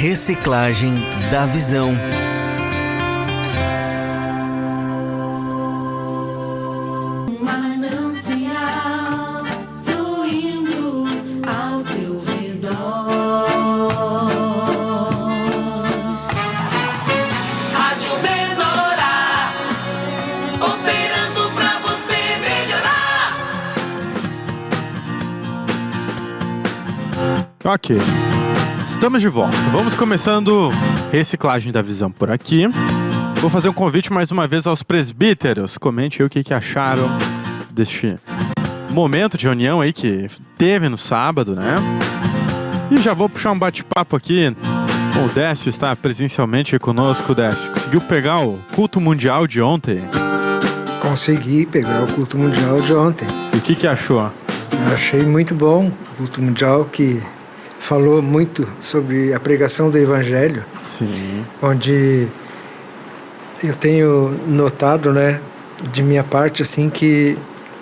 Reciclagem da visão. Manancial fluindo ao teu redor. Rádio Menorá, operando pra você melhorar. Ok. Estamos de volta. Vamos começando Reciclagem da Visão por aqui. Vou fazer um convite mais uma vez aos presbíteros. Comente aí o que acharam deste momento de reunião aí que teve no sábado, né? E já vou puxar um bate-papo aqui. O Décio está presencialmente conosco. Décio, conseguiu pegar o culto mundial de ontem? Consegui pegar o culto mundial de ontem. E o que achou? Eu achei muito bom o culto mundial, que falou muito sobre a pregação do Evangelho. Sim. Onde eu tenho notado, né, de minha parte, assim, que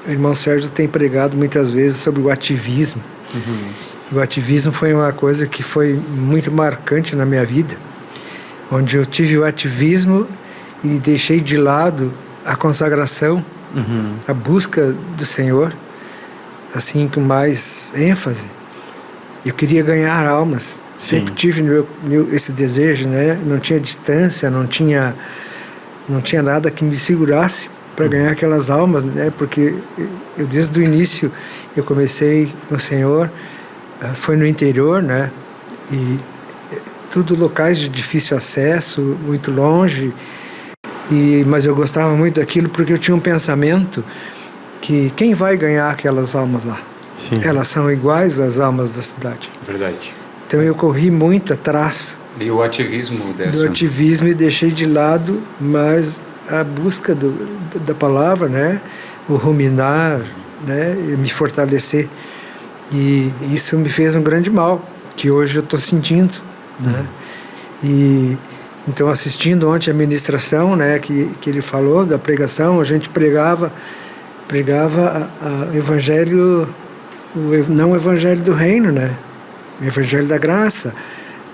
o irmão Sérgio tem pregado muitas vezes sobre o ativismo. O ativismo foi uma coisa que foi muito marcante na minha vida, onde eu tive o ativismo e deixei de lado a consagração, a busca do Senhor, assim, com mais ênfase. Eu queria ganhar almas. Sim. Sempre tive esse desejo, né? Não tinha distância, não tinha nada que me segurasse para ganhar aquelas almas, né? Porque eu desde o início eu comecei com o Senhor, foi no interior, né? E tudo locais de difícil acesso, muito longe. Mas eu gostava muito daquilo porque eu tinha um pensamento que quem vai ganhar aquelas almas lá? Sim. Elas são iguais às almas da cidade. Verdade. Então eu corri muito atrás E o ativismo do ativismo e deixei de lado mais a busca da palavra, né? O ruminar, né? E me fortalecer. E isso me fez um grande mal, que hoje eu estou sentindo, né? E então, assistindo ontem a ministração, né? Que ele falou da pregação, a gente pregava o evangelho, não o evangelho do reino, né? O evangelho da graça.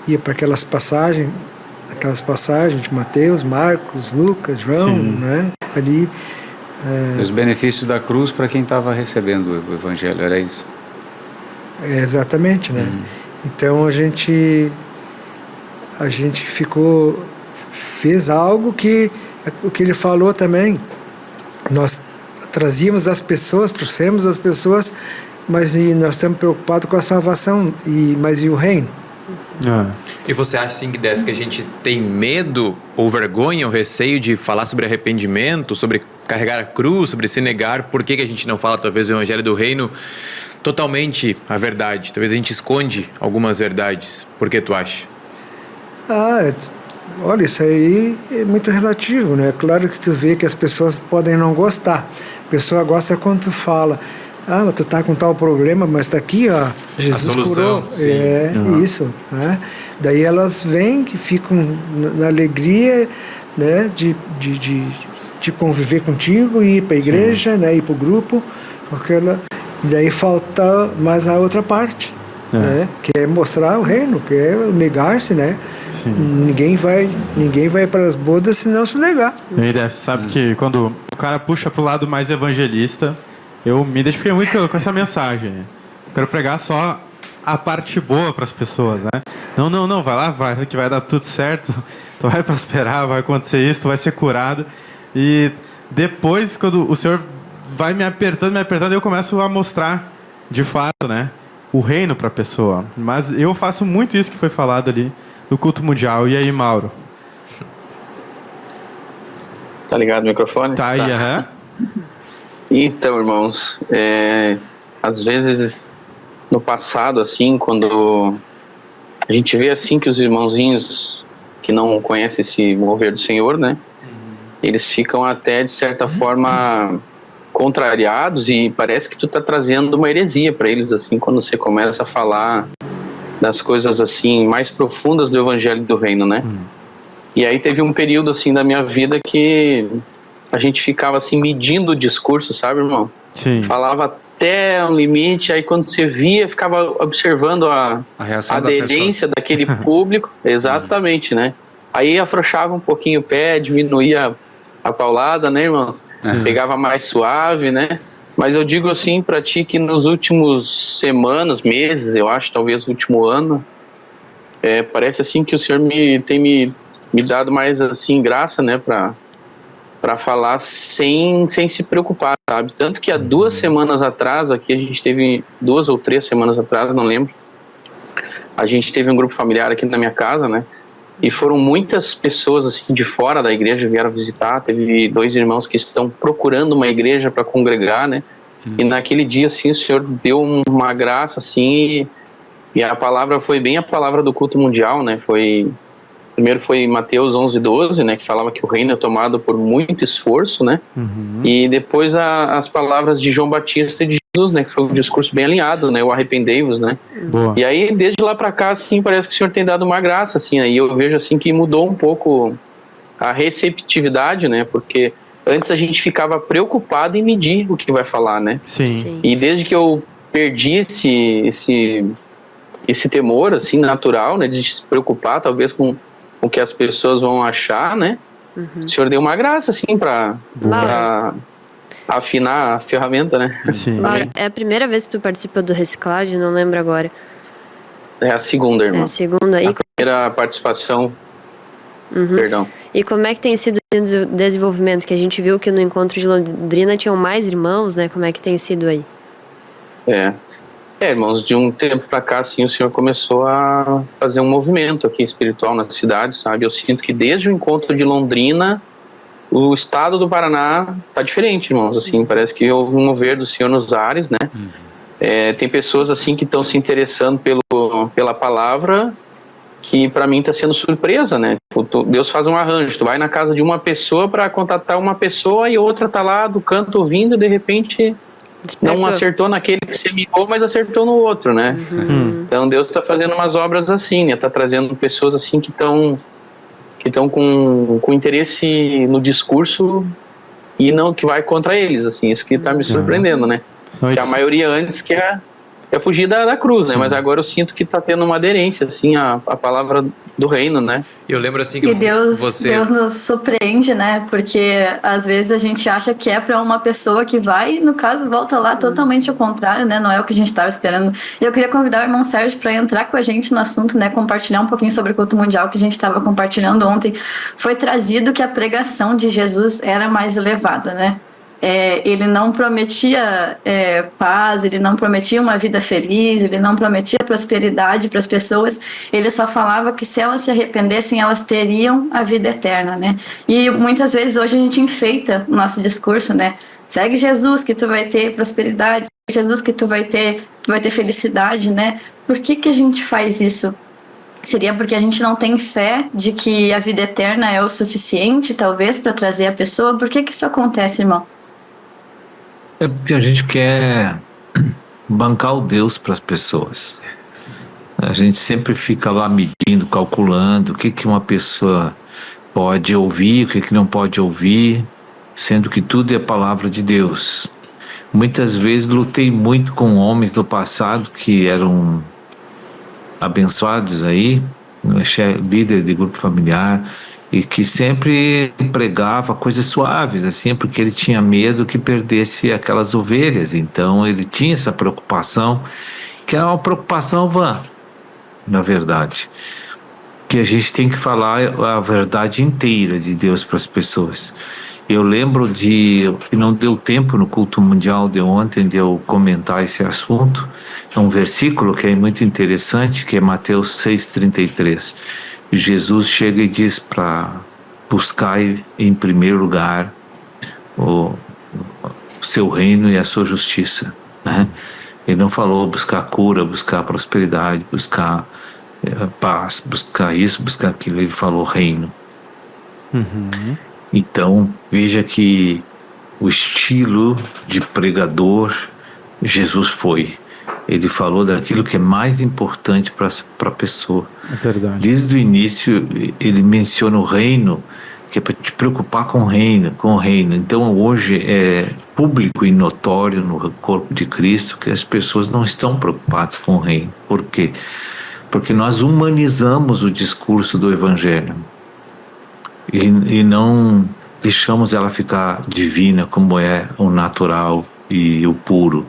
Ia para aquelas passagens de Mateus, Marcos, Lucas, João, né? Ali. Os benefícios da cruz para quem estava recebendo o evangelho, era isso? Exatamente, né? Então a gente fez algo que o que ele falou também. Nós trouxemos as pessoas, mas nós estamos preocupados com a salvação, mas e o reino? E você acha, assim, que a gente tem medo ou vergonha ou receio de falar sobre arrependimento, sobre carregar a cruz, sobre se negar? Por que a gente não fala, talvez, do evangelho do reino totalmente a verdade? Talvez a gente esconde algumas verdades. Por que tu acha? Olha, isso aí é muito relativo, né? Claro que tu vê que as pessoas podem não gostar. A pessoa gosta quando tu fala: mas tu tá com tal problema, mas tá aqui, ó, Jesus solução, curou. sim. Isso, né? Daí elas vêm, que ficam na alegria, né, de conviver contigo, ir para a igreja, né, ir para o grupo, e daí falta mais a outra parte, né, que é mostrar o reino, que é negar-se, né? Sim. Ninguém vai para as bodas se não se negar. E sabe que quando o cara puxa pro lado mais evangelista, eu me identifiquei muito com essa mensagem. Quero pregar só a parte boa para as pessoas, né? Não, vai lá, vai, que vai dar tudo certo. Tu vai prosperar, vai acontecer isso, tu vai ser curado. E depois, quando o Senhor vai me apertando, eu começo a mostrar, de fato, né, o reino para a pessoa. Mas eu faço muito isso que foi falado ali no culto mundial. E aí, Mauro? Tá ligado o microfone? Tá aí, aham. Então, irmãos, às vezes no passado, assim, quando a gente vê assim que os irmãozinhos que não conhecem esse mover do Senhor, né, eles ficam até de certa forma contrariados, e parece que tu tá trazendo uma heresia para eles, assim, quando você começa a falar das coisas assim mais profundas do evangelho do reino, né? E aí teve um período assim da minha vida que a gente ficava assim medindo o discurso, sabe, irmão? Sim. Falava até um limite, aí quando você via, ficava observando a reação da aderência daquele público, exatamente, né? Aí afrouxava um pouquinho o pé, diminuía a paulada, né, irmãos? Pegava mais suave, né? Mas eu digo assim para ti que nos últimos semanas, meses, eu acho, talvez no último ano, parece assim que o Senhor tem me dado mais assim graça, né, para falar sem se preocupar, sabe? Tanto que há 2 semanas atrás, aqui a gente teve 2 ou 3 semanas atrás, não lembro, a gente teve um grupo familiar aqui na minha casa, né? E foram muitas pessoas assim de fora da igreja vieram visitar. Teve 2 irmãos que estão procurando uma igreja para congregar, né? E naquele dia assim o Senhor deu uma graça assim, e a palavra foi bem a palavra do culto mundial, né? Primeiro foi Mateus 11:12, né, que falava que o reino é tomado por muito esforço, né? E depois as palavras de João Batista e de Jesus, né, que foi um discurso bem alinhado, né, o arrependei-vos, né? Boa. E aí desde lá para cá, assim, parece que o Senhor tem dado uma graça, assim, aí eu vejo assim que mudou um pouco a receptividade, né? Porque antes a gente ficava preocupado em medir o que vai falar, né? Sim. E desde que eu perdi esse temor, assim, natural, né, de se preocupar talvez com o que as pessoas vão achar, né? O Senhor deu uma graça, assim, para afinar a ferramenta, né? Sim. Laura, é a primeira vez que tu participa do Reciclagem, não lembro agora. É a segunda, irmão. É a segunda. A primeira participação, perdão. E como é que tem sido o desenvolvimento? Que a gente viu que no encontro de Londrina tinham mais irmãos, né? Como é que tem sido aí? Irmãos, de um tempo para cá, assim, o Senhor começou a fazer um movimento aqui espiritual na cidade, sabe? Eu sinto que desde o encontro de Londrina, o estado do Paraná tá diferente, irmãos, assim, parece que houve um mover do Senhor nos ares, né? Tem pessoas, assim, que estão se interessando pela palavra, que para mim tá sendo surpresa, né? Deus faz um arranjo, tu vai na casa de uma pessoa para contatar uma pessoa e outra tá lá do canto ouvindo e de repente não acertou naquele que se mirou, mas acertou no outro, né? Então Deus está fazendo umas obras assim, né? Tá trazendo pessoas assim que estão com interesse no discurso e não que vai contra eles, assim, isso que tá me surpreendendo, né? Que a maioria antes quer fugir da cruz, né? Mas agora eu sinto que tá tendo uma aderência, assim, à palavra do reino, né? Eu lembro assim que E Deus você... nos surpreende, né? Porque às vezes a gente acha que é para uma pessoa que vai, no caso, volta lá totalmente ao contrário, né? Não é o que a gente estava esperando. E eu queria convidar o irmão Sérgio para entrar com a gente no assunto, né? Compartilhar um pouquinho sobre o culto mundial que a gente estava compartilhando ontem. Foi trazido que a pregação de Jesus era mais elevada, né? Ele não prometia paz, ele não prometia uma vida feliz, ele não prometia prosperidade para as pessoas, ele só falava que se elas se arrependessem, elas teriam a vida eterna, né? E muitas vezes hoje a gente enfeita o nosso discurso, né? Segue Jesus que tu vai ter prosperidade, segue Jesus que tu vai ter felicidade, né? Por que a gente faz isso? Seria porque a gente não tem fé de que a vida eterna é o suficiente, talvez, para trazer a pessoa? Por que isso acontece, irmão? É porque a gente quer bancar o Deus para as pessoas. A gente sempre fica lá medindo, calculando o que uma pessoa pode ouvir, o que não pode ouvir, sendo que tudo é palavra de Deus. Muitas vezes lutei muito com homens do passado que eram abençoados aí, líder de grupo familiar, e que sempre pregava coisas suaves, assim, porque ele tinha medo que perdesse aquelas ovelhas. Então ele tinha essa preocupação, que é uma preocupação vã, na verdade, que a gente tem que falar a verdade inteira de Deus para as pessoas. Eu lembro que não deu tempo no culto mundial de ontem de eu comentar esse assunto. É um versículo que é muito interessante, que é Mateus 6,33. Jesus chega e diz para buscar em primeiro lugar o seu reino e a sua justiça, né? Ele não falou buscar cura, buscar prosperidade, buscar paz, buscar isso, buscar aquilo. Ele falou reino. Então veja que o estilo de pregador Jesus foi. Ele falou daquilo que é mais importante para a pessoa. É verdade. Desde o início, ele menciona o reino, que é para te preocupar com o reino, Então, hoje, público e notório no corpo de Cristo que as pessoas não estão preocupadas com o reino. Por quê? Porque nós humanizamos o discurso do Evangelho e não deixamos ela ficar divina como é o natural e o puro.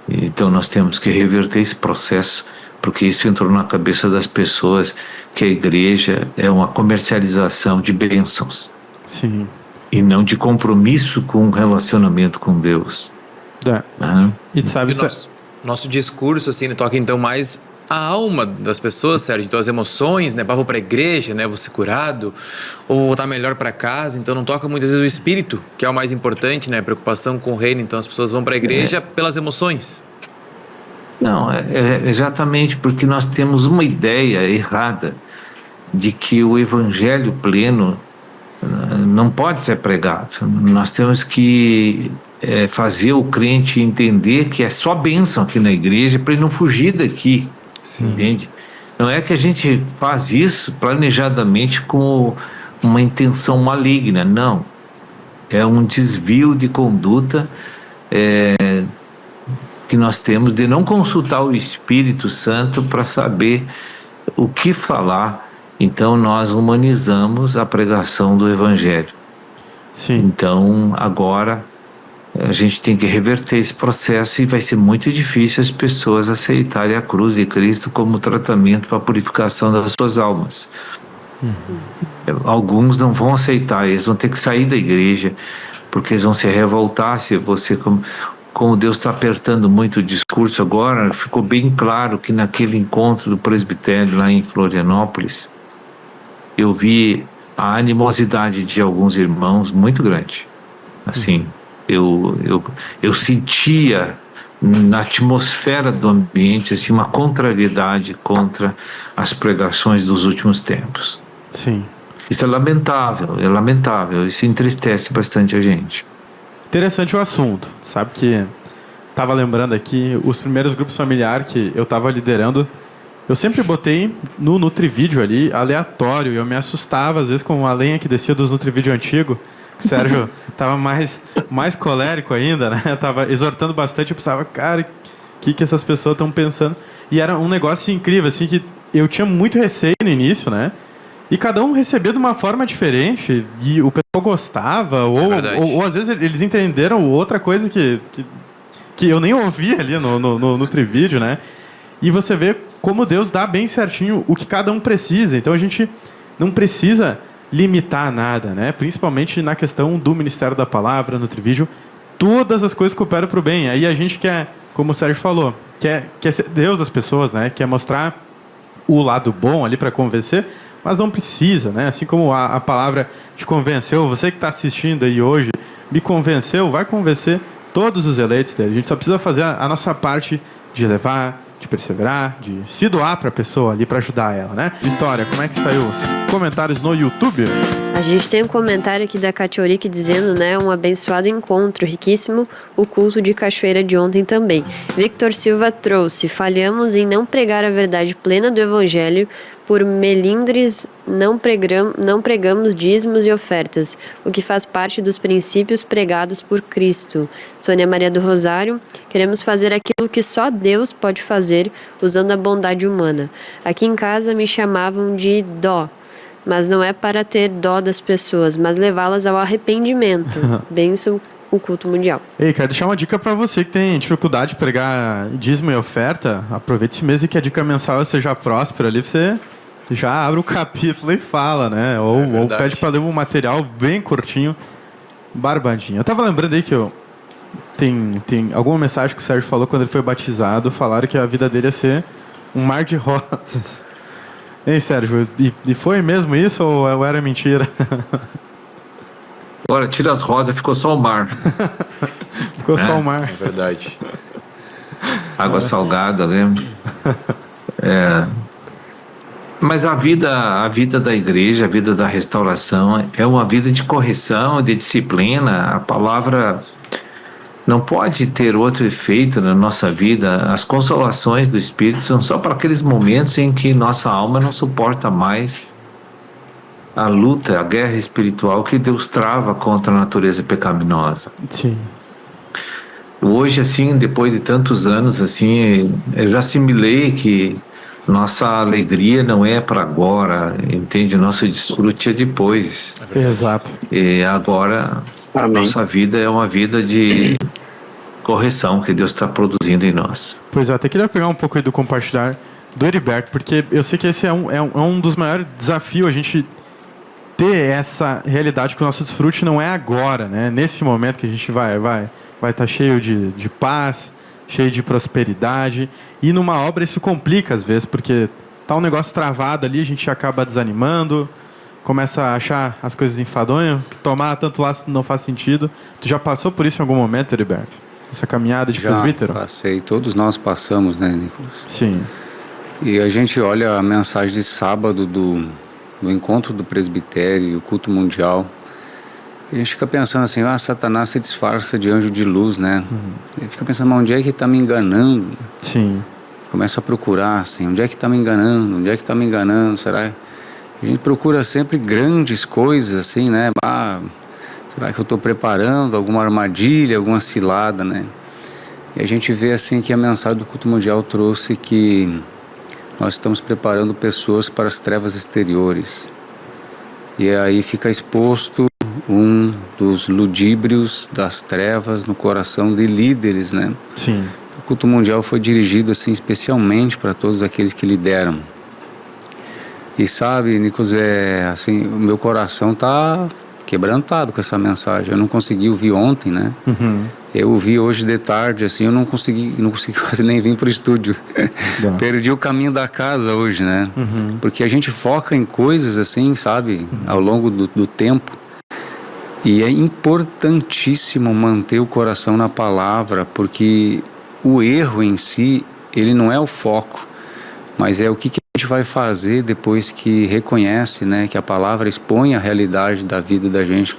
Então nós temos que reverter esse processo, porque isso entrou na cabeça das pessoas que a igreja é uma comercialização de bênçãos. Sim. E não de compromisso com o relacionamento com Deus. É. Né? E sabe, E o nosso discurso, assim, né, toca então mais a alma das pessoas, Sérgio, então as emoções, né, vou para a igreja, né, vou ser curado, ou vou voltar melhor para casa, então não toca muitas vezes o espírito, que é o mais importante, né, a preocupação com o reino, então as pessoas vão para a igreja pelas emoções. Não, é exatamente porque nós temos uma ideia errada de que o evangelho pleno não pode ser pregado. Nós temos que fazer o crente entender que é só bênção aqui na igreja para ele não fugir daqui. Sim. Entende? Não é que a gente faz isso planejadamente com uma intenção maligna, não. É um desvio de conduta que nós temos de não consultar o Espírito Santo para saber o que falar. Então nós humanizamos a pregação do Evangelho. Sim. Então agora a gente tem que reverter esse processo e vai ser muito difícil as pessoas aceitarem a cruz de Cristo como tratamento para a purificação das suas almas. Alguns não vão aceitar, eles vão ter que sair da igreja porque eles vão se revoltar se você... Como Deus está apertando muito o discurso agora, ficou bem claro que naquele encontro do presbitério lá em Florianópolis, eu vi a animosidade de alguns irmãos muito grande. Assim, eu sentia na atmosfera do ambiente assim, uma contrariedade contra as pregações dos últimos tempos. Sim. Isso é lamentável, isso entristece bastante a gente. Interessante o assunto. Sabe que estava lembrando aqui, os primeiros grupos familiares que eu estava liderando, eu sempre botei no Nutrivídeo ali, aleatório, e eu me assustava às vezes com a lenha que descia dos Nutrivídeo antigo. O Sérgio estava mais colérico ainda, né? Eu tava exortando bastante, eu pensava, cara, o que essas pessoas estão pensando? E era um negócio incrível, assim, que eu tinha muito receio no início, né? E cada um recebia de uma forma diferente, e o pessoal gostava, ou às vezes eles entenderam outra coisa que eu nem ouvia ali no Nutrivídeo, né? E você vê como Deus dá bem certinho o que cada um precisa. Então a gente não precisa limitar nada, né? Principalmente na questão do Ministério da Palavra, Nutrivídeo, todas as coisas cooperam para o bem. Aí a gente quer, como o Sérgio falou, quer ser Deus das pessoas, né? Quer mostrar o lado bom ali para convencer, mas não precisa, né? Assim como a palavra te convenceu, você que está assistindo aí hoje, me convenceu, vai convencer todos os eleitos dele. A gente só precisa fazer a nossa parte de levar, de perseverar, de se doar para a pessoa ali, para ajudar ela, né? Vitória, como é que está aí os comentários no YouTube? A gente tem um comentário aqui da Katia Oric dizendo, né, um abençoado encontro, riquíssimo o culto de Cachoeira de ontem também. Victor Silva trouxe, falhamos em não pregar a verdade plena do Evangelho, por melindres não pregamos dízimos e ofertas, o que faz parte dos princípios pregados por Cristo. Sônia Maria do Rosário, queremos fazer aquilo que só Deus pode fazer, usando a bondade humana. Aqui em casa me chamavam de dó, mas não é para ter dó das pessoas, mas levá-las ao arrependimento. Bênção o culto mundial. Ei, quero deixar uma dica para você que tem dificuldade de pregar dízimo e oferta. Aproveite esse mês e que a dica mensal seja próspera ali, você já abre o capítulo e fala, né? Ou pede para ler um material bem curtinho, barbadinho. Eu tava lembrando aí que tem alguma mensagem que o Sérgio falou quando ele foi batizado, falaram que a vida dele ia ser um mar de rosas. Ei, Sérgio, e foi mesmo isso ou era mentira? Agora tira as rosas, ficou só o mar. Ficou só o mar. É verdade. Água salgada, lembra? Mas a vida da igreja, a vida da restauração é uma vida de correção, de disciplina. A palavra não pode ter outro efeito na nossa vida. As consolações do Espírito são só para aqueles momentos em que nossa alma não suporta mais a luta, a guerra espiritual que Deus trava contra a natureza pecaminosa. Sim. Hoje, assim, depois de tantos anos, assim, eu já assimilei que nossa alegria não é para agora, entende? Nosso desfrute é depois. Exato. E agora, Amém. nossa vida é uma vida de correção que Deus está produzindo em nós. Pois é, até queria pegar um pouco aí do compartilhar do Heriberto, porque eu sei que esse é um dos maiores desafios, a gente ter essa realidade que o nosso desfrute não é agora, né? Nesse momento que a gente vai estar cheio de paz, cheio de prosperidade. E numa obra isso complica às vezes, porque tá um negócio travado ali, a gente acaba desanimando, começa a achar as coisas enfadonhas, que tomar tanto lá não faz sentido. Tu já passou por isso em algum momento, Heriberto? Essa caminhada de presbítero? Passei, todos nós passamos, né, Nicolas? Sim. E a gente olha a mensagem de sábado do encontro do presbitério e o culto mundial. A gente fica pensando assim, Satanás se disfarça de anjo de luz, né? Ele fica pensando, mas onde é que está me enganando? Sim. Começa a procurar, assim, onde é que está me enganando? Onde é que está me enganando? Será? A gente procura sempre grandes coisas, assim, né? Será que eu estou preparando alguma armadilha, alguma cilada, né? E a gente vê, assim, que a mensagem do culto mundial trouxe que nós estamos preparando pessoas para as trevas exteriores. E aí fica exposto um dos ludíbrios das trevas no coração de líderes, né? Sim. O culto mundial foi dirigido assim especialmente para todos aqueles que lideram. E sabe, Nicolas, assim, o meu coração tá quebrantado com essa mensagem. Eu não consegui ouvir ontem, né? Eu ouvi hoje de tarde, assim, eu não consegui quase nem vir para o estúdio. Perdi o caminho da casa hoje, né? Porque a gente foca em coisas assim, sabe, ao longo do tempo. E é importantíssimo manter o coração na palavra, porque o erro em si, ele não é o foco, mas é o que a gente vai fazer depois que reconhece, né, que a palavra expõe a realidade da vida da gente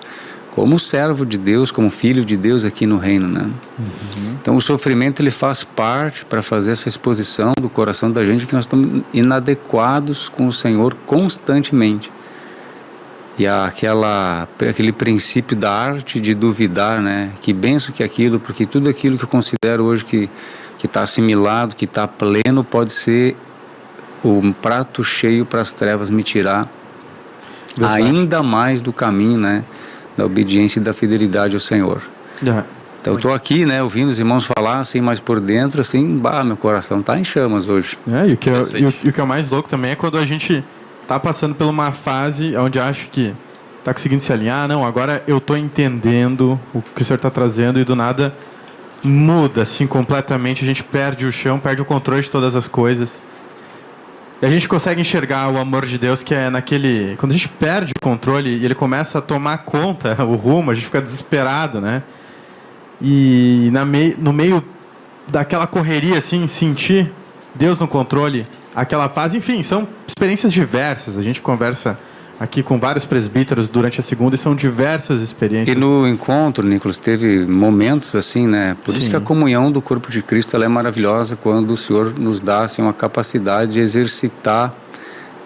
como servo de Deus, como filho de Deus aqui no reino, né? Então o sofrimento ele faz parte para fazer essa exposição do coração da gente que nós estamos inadequados com o Senhor constantemente. E aquele princípio da arte de duvidar, né? Que benção que aquilo, porque tudo aquilo que eu considero hoje que está assimilado, que está pleno, pode ser um prato cheio para as trevas me tirar ainda mais do caminho, né? Da obediência e da fidelidade ao Senhor. Então eu estou aqui, né? Ouvindo os irmãos falar, assim, mas por dentro, assim, meu coração está em chamas hoje. E o que é mais louco também é quando a gente tá passando por uma fase onde acha que tá conseguindo se alinhar, não, agora eu tô entendendo o que o Senhor tá trazendo e do nada muda assim completamente, a gente perde o chão, perde o controle de todas as coisas. E a gente consegue enxergar o amor de Deus que é naquele... Quando a gente perde o controle e ele começa a tomar conta, o rumo, a gente fica desesperado, né? E no meio daquela correria, assim, sentir Deus no controle, aquela paz, enfim, são experiências diversas. A gente conversa aqui com vários presbíteros durante a segunda e são diversas experiências. E no encontro, Nicolas, teve momentos assim, né? Por isso que a comunhão do corpo de Cristo ela é maravilhosa quando o Senhor nos dá assim, uma capacidade de exercitar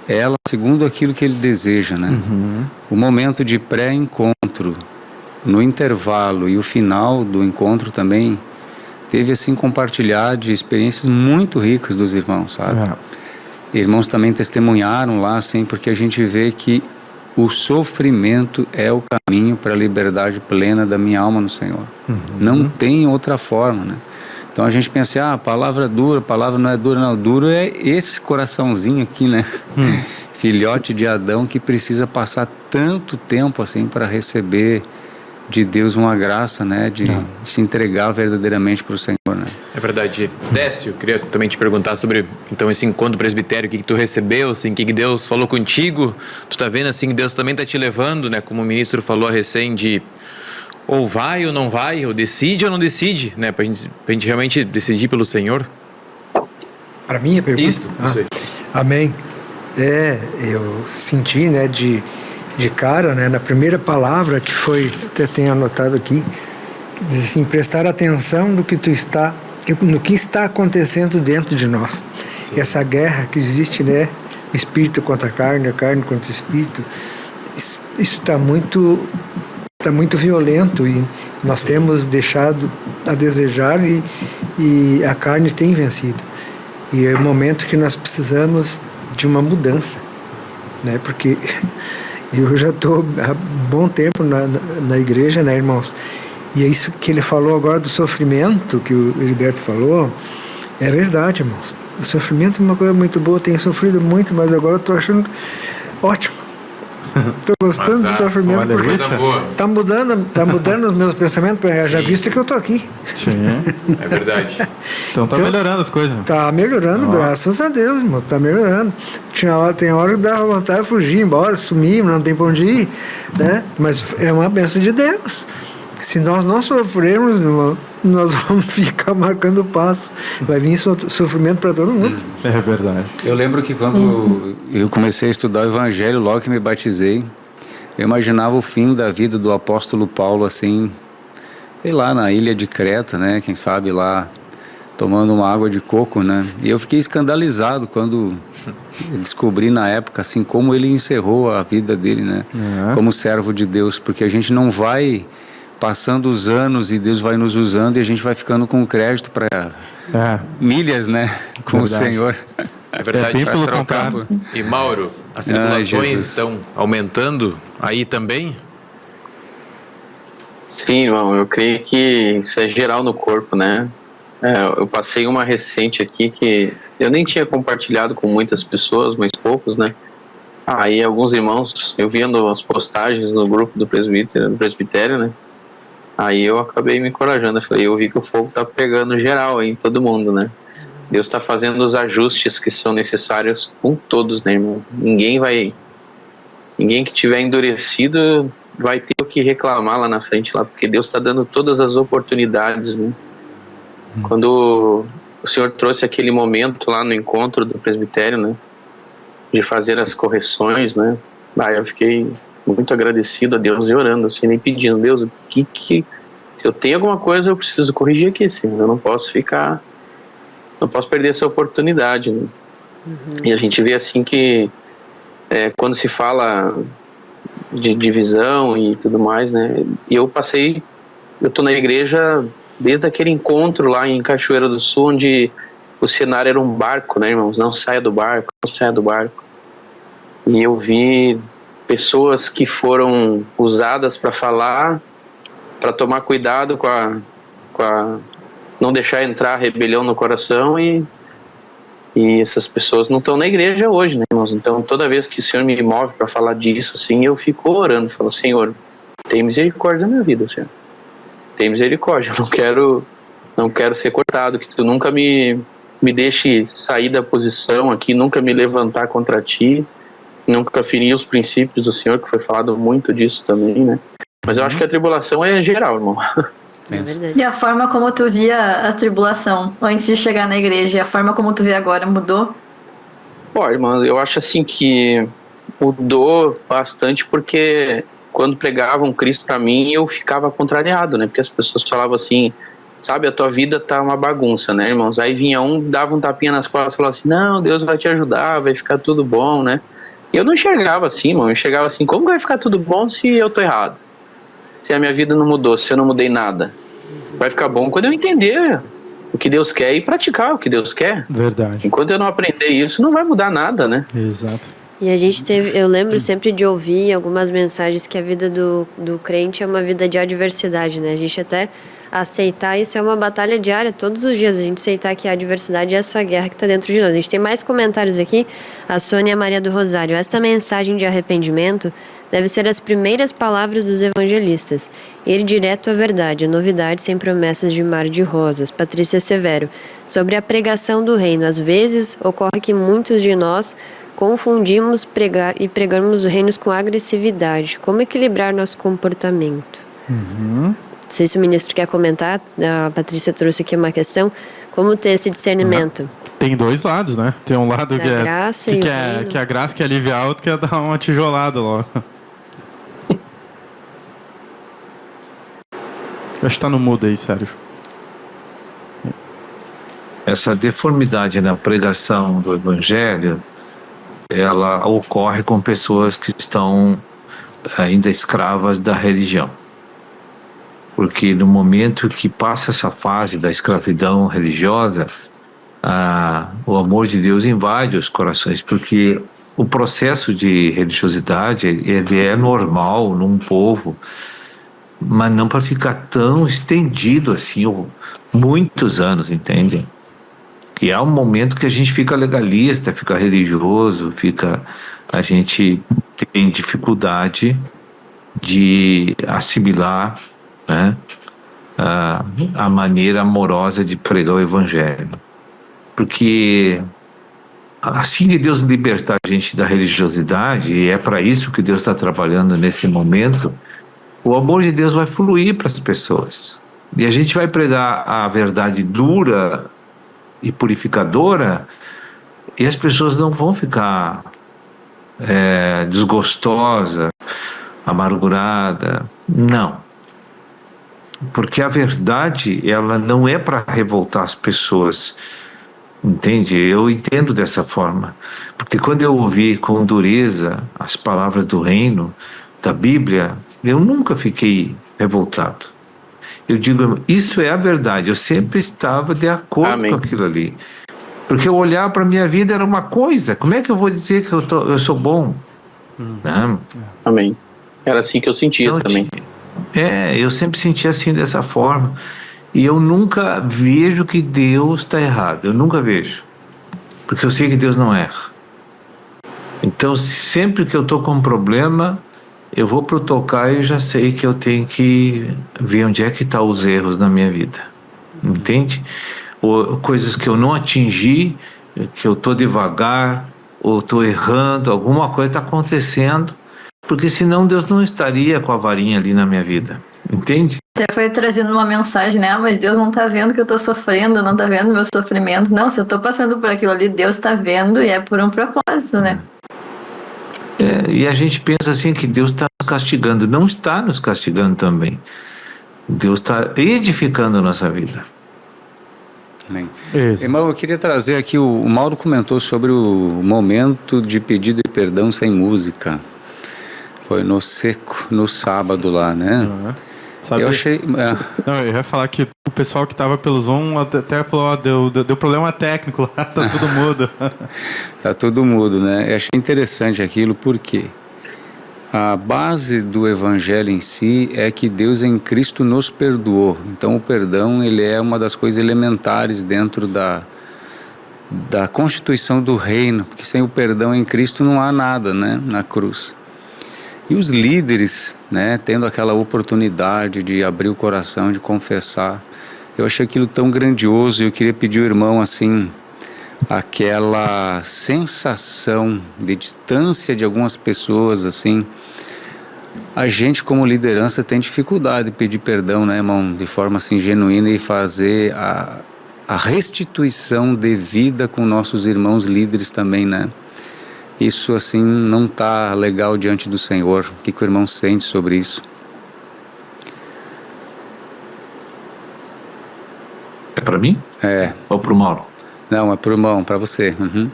ela segundo aquilo que Ele deseja, né? O momento de pré-encontro, no intervalo e o final do encontro também teve assim compartilhar de experiências muito ricas dos irmãos, sabe? Irmãos também testemunharam lá, assim, porque a gente vê que o sofrimento é o caminho para a liberdade plena da minha alma no Senhor. Não tem outra forma, né? Então a gente pensa, a palavra dura, a palavra não é dura, não. Duro é esse coraçãozinho aqui, né? Filhote de Adão que precisa passar tanto tempo assim para receber de Deus uma graça, né, de se entregar verdadeiramente para o Senhor, né? É verdade. Décio, queria também te perguntar sobre então esse encontro presbitério, o que tu recebeu, assim, o que Deus falou contigo. Tu tá vendo assim que Deus também tá te levando, né, como o ministro falou a recém, de ou vai ou não vai, ou decide ou não decide, né, pra gente realmente decidir pelo Senhor. Para mim a pergunta? Isso aí. Amém. Eu senti, né, de cara, né, na primeira palavra que foi, até tenho anotado aqui, diz assim, prestar atenção no que está acontecendo dentro de nós. Sim. Essa guerra que existe, né, espírito contra a carne contra o espírito, isso está muito violento e nós temos deixado a desejar e a carne tem vencido. E é o momento que nós precisamos de uma mudança, né? Porque eu já estou há bom tempo na igreja, né, irmãos? E é isso que ele falou agora do sofrimento, que o Heriberto falou, é verdade, irmãos. O sofrimento é uma coisa muito boa, eu tenho sofrido muito, mas agora eu estou achando ótimo. Estou gostando do sofrimento, porque está mudando os meus pensamentos, já visto que eu estou aqui. Sim, é verdade. Então tá melhorando as coisas. Está melhorando, graças a Deus, irmão, está melhorando. Tem hora que dá vontade de fugir, embora, sumir, não tem para onde ir, né? Mas é uma bênção de Deus. Se nós não sofrermos, irmão, nós vamos ficar marcando o passo. Vai vir sofrimento para todo mundo. É verdade. Eu lembro que quando eu comecei a estudar o Evangelho, logo que me batizei, eu imaginava o fim da vida do apóstolo Paulo, assim, sei lá, na ilha de Creta, né? Quem sabe lá, tomando uma água de coco, né? E eu fiquei escandalizado quando descobri na época, assim, como ele encerrou a vida dele, né? Como servo de Deus, porque a gente não vai passando os anos e Deus vai nos usando e a gente vai ficando com crédito para milhas, né? Com o Senhor. É verdade. Pelo contrário. E Mauro, as tribulações estão aumentando aí também? Sim, irmão, eu creio que isso é geral no corpo, né? Eu passei uma recente aqui que eu nem tinha compartilhado com muitas pessoas, mas poucos, né? Aí alguns irmãos, eu vendo as postagens no grupo do presbitério, né? Aí eu acabei me encorajando, eu vi que o fogo tá pegando geral aí em todo mundo, né? Deus está fazendo os ajustes que são necessários com todos, né, irmão? Ninguém que tiver endurecido vai ter o que reclamar lá na frente, lá, porque Deus está dando todas as oportunidades, né? Quando o Senhor trouxe aquele momento lá no encontro do presbitério, né? De fazer as correções, né? Aí eu fiquei muito agradecido a Deus e orando, assim, nem pedindo, Deus, se eu tenho alguma coisa eu preciso corrigir aqui, assim, eu não posso perder essa oportunidade, né? E a gente vê assim que quando se fala de divisão e tudo mais, né? Eu tô na igreja desde aquele encontro lá em Cachoeira do Sul, onde o cenário era um barco, né, irmãos? Não saia do barco, não saia do barco. E eu vi pessoas que foram usadas para falar, para tomar cuidado com a não deixar entrar a rebelião no coração, e essas pessoas não estão na igreja hoje, né, irmãos? Então toda vez que o Senhor me move para falar disso, assim, eu fico orando, falo, Senhor, tem misericórdia na minha vida, Senhor, tem misericórdia, eu não quero ser cortado, que tu nunca me deixe sair da posição aqui, nunca me levantar contra ti, nunca ferir os princípios do Senhor, que foi falado muito disso também, né? Mas eu acho que a tribulação é geral, irmão. É verdade. E a forma como tu via a tribulação antes de chegar na igreja e a forma como tu vê agora mudou? Ó, irmãos, eu acho assim que mudou bastante, porque quando pregavam Cristo pra mim, eu ficava contrariado, né? Porque as pessoas falavam assim, sabe, a tua vida tá uma bagunça, né, irmãos? Aí vinha dava um tapinha nas costas e falava assim, não, Deus vai te ajudar, vai ficar tudo bom, né? Eu não enxergava assim, mano. Eu enxergava assim, como vai ficar tudo bom se eu tô errado? Se a minha vida não mudou, se eu não mudei nada. Vai ficar bom quando eu entender o que Deus quer e praticar o que Deus quer. Verdade. Enquanto eu não aprender isso, não vai mudar nada, né? Exato. E a gente eu lembro sempre de ouvir algumas mensagens que a vida do crente é uma vida de adversidade, né? A gente até aceitar isso é uma batalha diária, todos os dias a gente aceitar que a adversidade é essa guerra que está dentro de nós. A gente tem mais comentários aqui. A Sônia Maria do Rosário: esta mensagem de arrependimento deve ser as primeiras palavras dos evangelistas, ir direto à verdade, novidade sem promessas de mar de rosas. Patrícia Severo: sobre a pregação do reino, às vezes ocorre que muitos de nós confundimos pregamos o reino com agressividade. Como equilibrar nosso comportamento? Não sei se o ministro quer comentar. A Patrícia trouxe aqui uma questão. Como ter esse discernimento? Tem dois lados, né? Tem um lado que graça que a graça quer aliviar, outro quer dar uma tijolada logo. Acho que tá no mudo aí, Sérgio. Essa deformidade na pregação do evangelho, ela ocorre com pessoas que estão ainda escravas da religião. porque no momento que passa essa fase da escravidão religiosa, o amor de Deus invade os corações, porque o processo de religiosidade ele é normal num povo, mas não para ficar tão estendido assim, muitos anos, entende? Que há um momento que a gente fica legalista, fica religioso, a gente tem dificuldade de assimilar, né, a maneira amorosa de pregar o evangelho. Porque assim que Deus libertar a gente da religiosidade, e é para isso que Deus está trabalhando nesse momento, o amor de Deus vai fluir para as pessoas. E a gente vai pregar a verdade dura e purificadora, e as pessoas não vão ficar desgostosas, amarguradas. Não. Porque a verdade, ela não é para revoltar as pessoas. Entende? Eu entendo dessa forma. Porque quando eu ouvi com dureza as palavras do reino, da Bíblia, eu nunca fiquei revoltado. Eu digo, isso é a verdade. Eu sempre estava de acordo Amém. com aquilo ali. Porque eu olhar para a minha vida era uma coisa. Como é que eu vou dizer que eu sou bom? Né? Amém. Era assim que eu sentia Então, também. eu sempre senti assim, dessa forma. E eu nunca vejo que Deus está errado. Eu nunca vejo. Porque eu sei que Deus não erra. Então, sempre que eu estou com um problema, eu vou para o tocar e já sei que eu tenho que ver onde é que estão os erros na minha vida. Entende? Ou coisas que eu não atingi, que eu estou devagar, ou estou errando, alguma coisa está acontecendo, porque senão Deus não estaria com a varinha ali na minha vida. Entende? Até foi trazendo uma mensagem, né? Mas Deus não tá vendo que eu tô sofrendo, não tá vendo meu sofrimento. Não, se eu tô passando por aquilo ali, Deus tá vendo e é por um propósito, né? E a gente pensa assim que Deus está nos castigando. Não está nos castigando também. Deus está edificando a nossa vida. Amém. Isso. Irmão, eu queria trazer aqui, o Mauro comentou sobre o momento de pedido de perdão sem música. Foi no seco, no sábado lá, né? Sabe, Eu achei... Não, eu ia falar que o pessoal que tava pelo Zoom até falou, ó, deu problema técnico lá, tá tudo mudo. Tá tudo mudo, né? Eu achei interessante aquilo porque a base do evangelho em si é que Deus em Cristo nos perdoou. Então o perdão, ele é uma das coisas elementares dentro da constituição do reino, porque sem o perdão em Cristo não há nada, né? Na cruz. E os líderes, né, tendo aquela oportunidade de abrir o coração, de confessar, eu achei aquilo tão grandioso. E eu queria pedir ao irmão, assim, aquela sensação de distância de algumas pessoas, assim. A gente, como liderança, tem dificuldade de pedir perdão, né, irmão, de forma assim genuína, e fazer a restituição devida com nossos irmãos líderes também, né? Isso assim não está legal diante do Senhor. O que o irmão sente sobre isso? É para mim? É. Ou para o Mauro? Não, é para o irmão, para você. Uhum.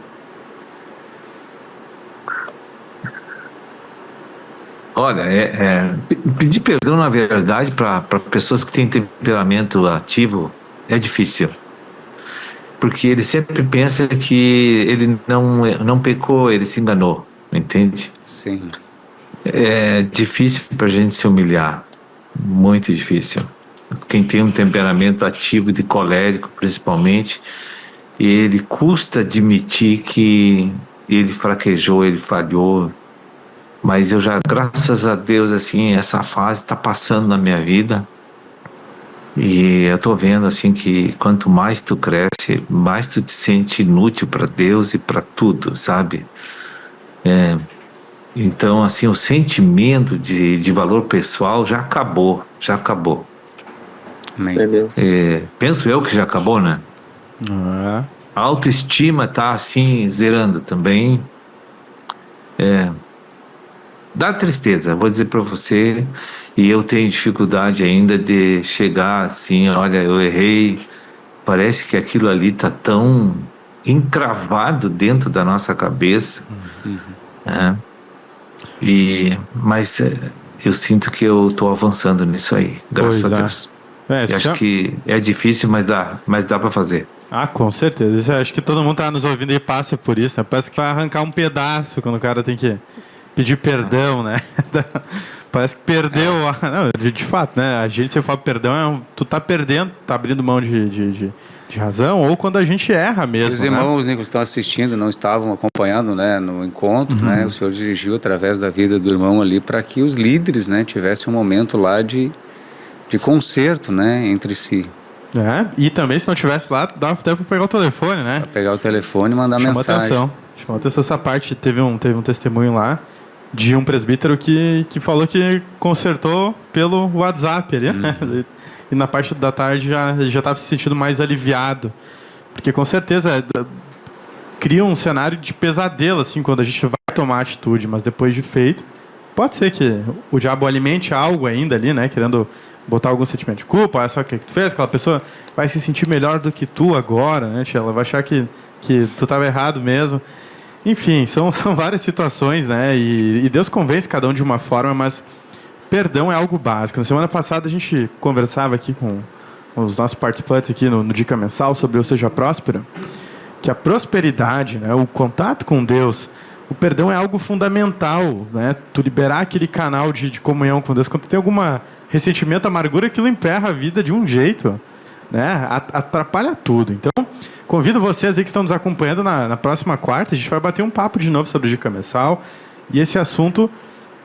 Olha, pedir perdão, na verdade, para pessoas que têm temperamento ativo é difícil. Porque ele sempre pensa que ele não pecou, ele se enganou, entende? Sim. É difícil para a gente se humilhar, muito difícil. Quem tem um temperamento ativo de colérico, principalmente, ele custa admitir que ele fraquejou, ele falhou. Mas eu já, graças a Deus, assim, essa fase está passando na minha vida. E eu tô vendo assim que quanto mais tu cresce, mais tu te sente inútil para Deus e para tudo, sabe? Então assim, o sentimento de valor pessoal já acabou. Amém. Penso eu que já acabou, né? A autoestima tá assim zerando também. Dá tristeza, vou dizer para você. E eu tenho dificuldade ainda de chegar assim, olha, eu errei. Parece que aquilo ali tá tão encravado dentro da nossa cabeça. Né? Mas eu sinto que eu estou avançando nisso aí, graças Pois a é. Deus. É, Eu acho que é difícil, mas dá para fazer. Ah, com certeza. Isso, eu acho que todo mundo tá nos ouvindo e passa por isso, né? Parece que vai arrancar um pedaço quando o cara tem que pedir perdão, né? Parece que perdeu. Não, de fato, né? A gente, se eu falo perdão, tu tá perdendo, tá abrindo mão de razão, ou quando a gente erra mesmo. Os né? irmãos, Nicolas, que estão assistindo, não estavam acompanhando, né, no encontro, né? O Senhor dirigiu através da vida do irmão ali para que os líderes, né, tivessem um momento lá de concerto, né, entre si. É, e também, se não tivesse lá, dava até pra pegar o telefone, né? Pra pegar o telefone e mandar Chamou mensagem. Chamou atenção essa parte. Teve um testemunho lá de um presbítero que falou que consertou pelo WhatsApp ali, né? E na parte da tarde já estava se sentindo mais aliviado. Porque com certeza cria um cenário de pesadelo, assim, quando a gente vai tomar atitude, mas depois de feito, pode ser que o diabo alimente algo ainda ali, né? Querendo botar algum sentimento de culpa, olha só o que tu fez, aquela pessoa vai se sentir melhor do que tu agora, né, tia? Ela vai achar que tu estava errado mesmo. Enfim, são várias situações, né? E Deus convence cada um de uma forma, mas perdão é algo básico. Na semana passada a gente conversava aqui com os nossos participantes aqui no Dica Mensal sobre o Seja Próspero, que a prosperidade, né, o contato com Deus, o perdão é algo fundamental, né? Tu liberar aquele canal de comunhão com Deus. Quando tu tem alguma ressentimento, amargura, aquilo emperra a vida de um jeito, né? Atrapalha tudo. Então, convido vocês aí que estão nos acompanhando na próxima quarta. A gente vai bater um papo de novo sobre o Dica Mensal. E esse assunto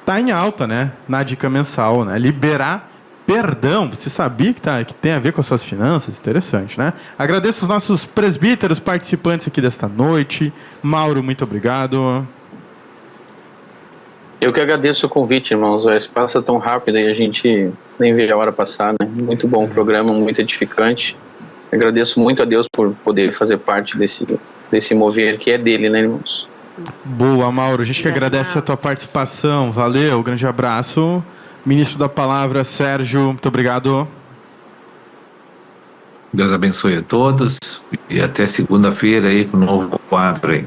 está em alta, né? Na Dica Mensal, né? Liberar perdão. Você sabia que tem a ver com as suas finanças? Interessante, né? Agradeço os nossos presbíteros participantes aqui desta noite. Mauro, muito obrigado. Eu que agradeço o convite, irmãos. Esse passa tão rápido e a gente nem vê a hora passar, né? Muito bom o programa, muito edificante. Agradeço muito a Deus por poder fazer parte desse mover que é dele, né, irmãos? Boa, Mauro. A gente que agradece a tua participação. Valeu, grande abraço. Ministro da Palavra, Sérgio, muito obrigado. Deus abençoe a todos e até segunda-feira aí com um novo quadro aí.